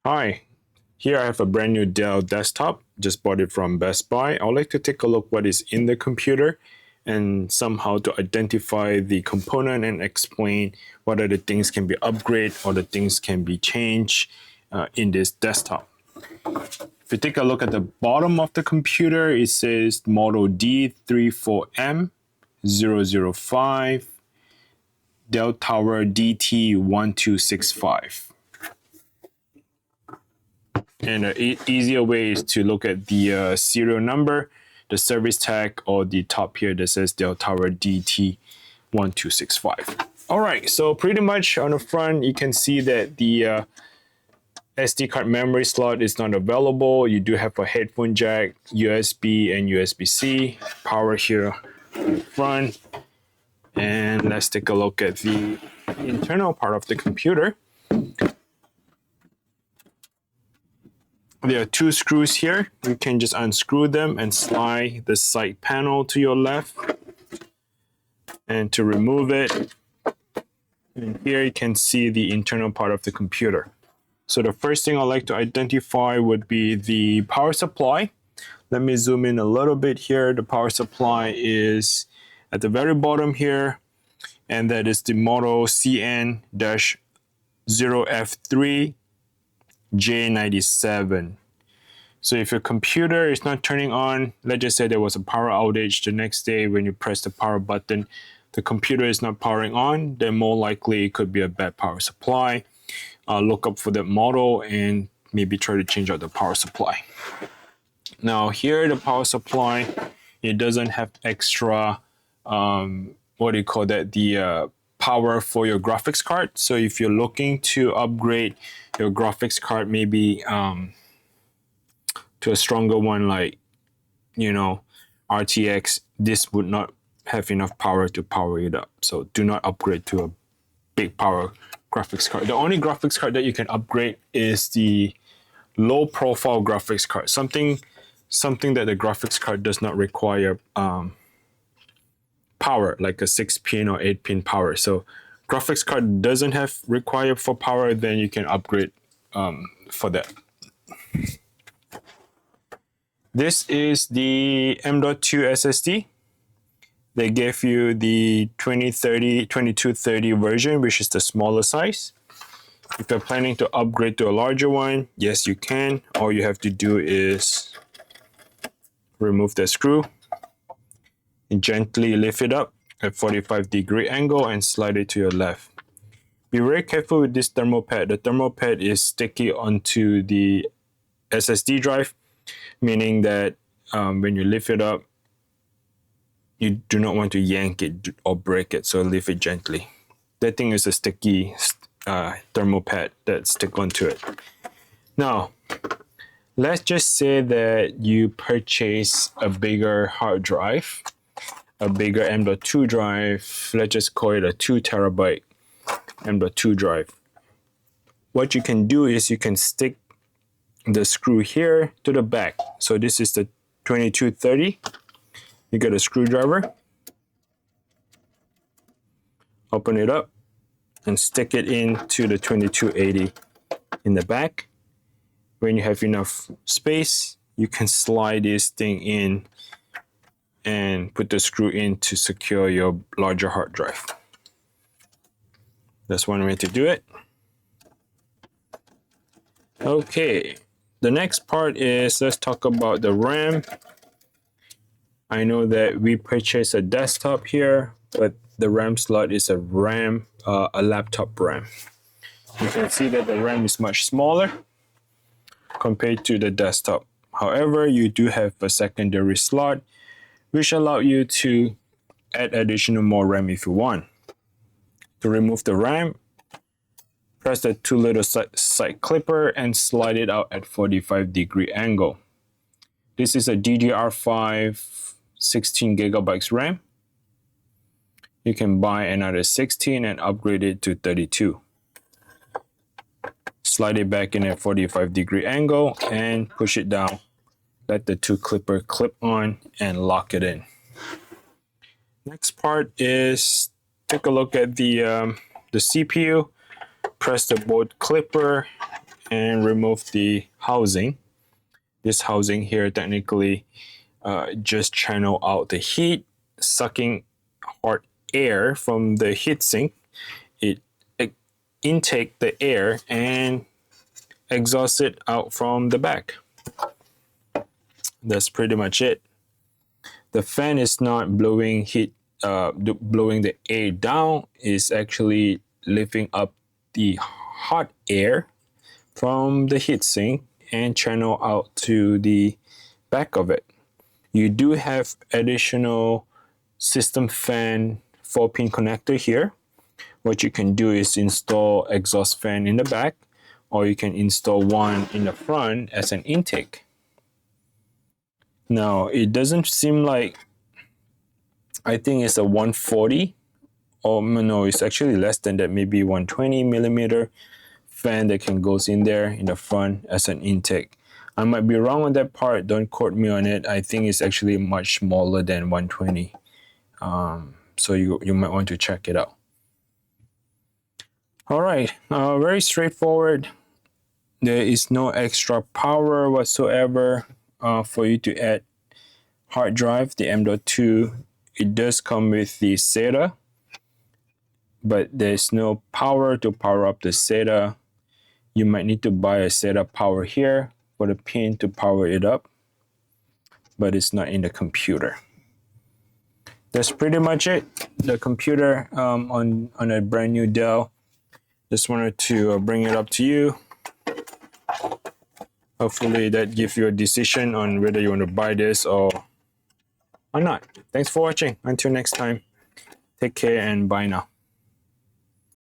Hi, here I have a brand new Dell desktop, just bought it from Best Buy. I would like to take a look what is in the computer and somehow to identify the component and explain what are the things can be upgraded or the things can be changed in this desktop. If you take a look at the bottom of the computer, it says model D34M 005 Dell Tower DT1265. And an easier way is to look at the serial number, the service tag, or the top here that says Dell Tower DT1265. All right, so pretty much on the front, you can see that the SD card memory slot is not available. You do have a headphone jack, USB, and USB-C. Power here in front. And let's take a look at the internal part of the computer. There are two screws here. You can just unscrew them and slide the side panel to your left. And to remove it, and here you can see the internal part of the computer. So the first thing I'd like to identify would be the power supply. Let me zoom in a little bit here. The power supply is at the very bottom here, and that is the model CN-0F3 J97. So if your computer is not turning on, let's just say there was a power outage the next day when you press the power button, the computer is not powering on, then more likely it could be a bad power supply. Look up for that model and maybe try to change out the power supply. Now here, the power supply, it doesn't have extra, the power for your graphics card. So if you're looking to upgrade your graphics card, maybe to a stronger one like, RTX, this would not have enough power to power it up. So do not upgrade to a big power graphics card. The only graphics card that you can upgrade is the low profile graphics card. Something that the graphics card does not require power, like a 6-pin or 8-pin power. So graphics card doesn't have required for power, then you can upgrade for that. This is the M.2 SSD. They gave you the 2230 version, which is the smaller size. If you're planning to upgrade to a larger one, yes, you can. All you have to do is remove the screw and gently lift it up at 45-degree angle and slide it to your left. Be very careful with this thermal pad. The thermal pad is sticky onto the SSD drive, meaning that when you lift it up, you do not want to yank it or break it, so lift it gently. That thing is a sticky thermal pad that stick onto it. Now, let's just say that you purchase a bigger hard drive, a bigger M.2 drive. Let's just call it a 2 terabyte M.2 drive. What you can do is you can stick the screw here to the back. So this is the 2230. You get a screwdriver, open it up, and stick it into the 2280 in the back. When you have enough space, you can slide this thing in and put the screw in to secure your larger hard drive. That's one way to do it. Okay, the next part is, let's talk about the RAM. I know that we purchased a desktop here, but the RAM slot is a laptop RAM. You can see that the RAM is much smaller compared to the desktop. However, you do have a secondary slot, which allows you to add additional more RAM if you want. To remove the RAM, press the two little side clipper and slide it out at 45-degree angle. This is a DDR5 16 gigabytes RAM. You can buy another 16 and upgrade it to 32. Slide it back in at 45-degree angle and push it down. Let the two clipper clip on and lock it in. Next part is take a look at the CPU. Press the board clipper and remove the housing. This housing here technically just channel out the heat, sucking hot air from the heatsink. It intake the air and exhaust it out from the back. That's pretty much it. The fan is not blowing blowing the air down. It's actually lifting up the hot air from the heatsink and channel out to the back of it. You do have additional system fan 4-pin connector here. What you can do is install exhaust fan in the back, or you can install one in the front as an intake. Now, it doesn't seem like, I think it's a 140, or no, it's actually less than that, maybe 120 millimeter fan that can goes in there in the front as an intake. I might be wrong on that part, don't quote me on it. I think it's actually much smaller than 120. So you might want to check it out. All right, very straightforward. There is no extra power whatsoever for you to add hard drive, the M.2. It does come with the SATA, but there's no power to power up the SATA. You might need to buy a SATA power here for the pin to power it up, but it's not in the computer. That's pretty much it. The computer on a brand new Dell. Just wanted to bring it up to you. Hopefully that gives you a decision on whether you want to buy this or not. Thanks for watching. Until next time, take care and bye now.